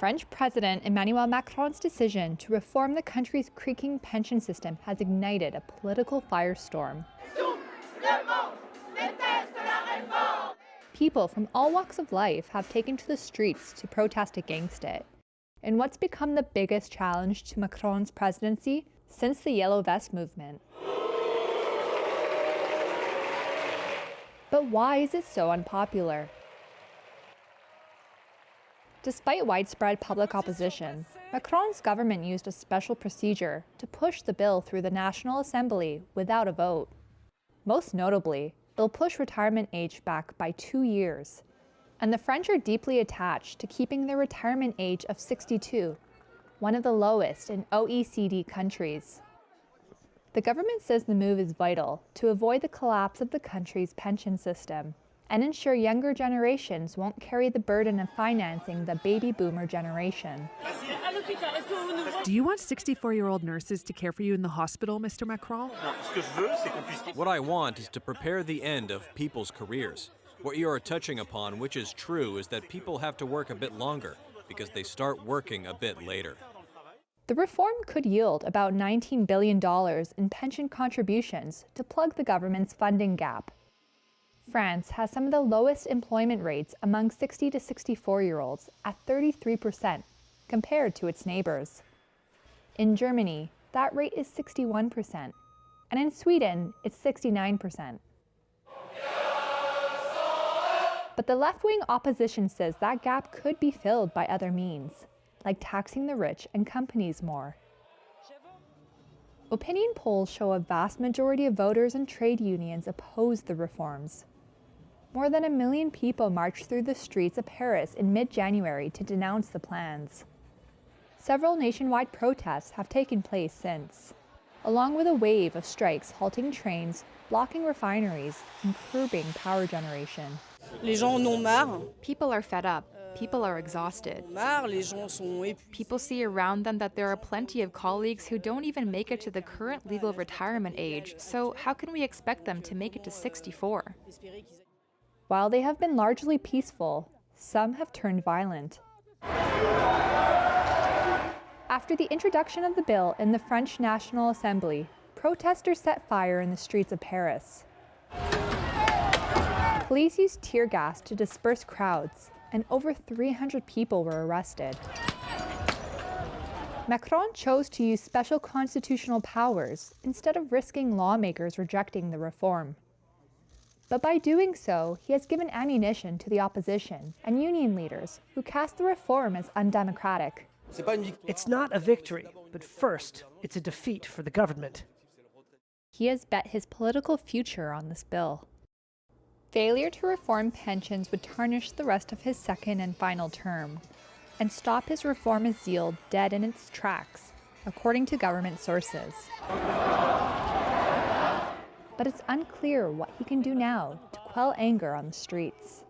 French President Emmanuel Macron's decision to reform the country's creaking pension system has ignited a political firestorm. People from all walks of life have taken to the streets to protest against it, in what's become the biggest challenge to Macron's presidency since the Yellow Vest movement. But why is it so unpopular? Despite widespread public opposition, Macron's government used a special procedure to push the bill through the National Assembly without a vote. Most notably, it'll push retirement age back by 2 years. And the French are deeply attached to keeping their retirement age of 62, one of the lowest in OECD countries. The government says the move is vital to avoid the collapse of the country's pension system and ensure younger generations won't carry the burden of financing the baby boomer generation. Do you want 64-year-old nurses to care for you in the hospital, Mr. Macron? What I want is to prepare the end of people's careers. What you are touching upon, which is true, is that people have to work a bit longer because they start working a bit later. The reform could yield about $19 billion in pension contributions to plug the government's funding gap. France has some of the lowest employment rates among 60 to 64-year-olds at 33% compared to its neighbors. In Germany, that rate is 61%, and in Sweden, it's 69%. But the left-wing opposition says that gap could be filled by other means, like taxing the rich and companies more. Opinion polls show a vast majority of voters and trade unions oppose the reforms. More than 1 million people marched through the streets of Paris in mid-January to denounce the plans. Several nationwide protests have taken place since, along with a wave of strikes halting trains, blocking refineries, and curbing power generation. People are fed up. People are exhausted. People see around them that there are plenty of colleagues who don't even make it to the current legal retirement age, so how can we expect them to make it to 64? While they have been largely peaceful, some have turned violent. After the introduction of the bill in the French National Assembly, protesters set fire in the streets of Paris. Police used tear gas to disperse crowds, and over 300 people were arrested. Macron chose to use special constitutional powers instead of risking lawmakers rejecting the reform. But by doing so, he has given ammunition to the opposition and union leaders who cast the reform as undemocratic. It's not a victory, but first, it's a defeat for the government. He has bet his political future on this bill. Failure to reform pensions would tarnish the rest of his second and final term and stop his reformist zeal dead in its tracks, according to government sources. But it's unclear what he can do now to quell anger on the streets.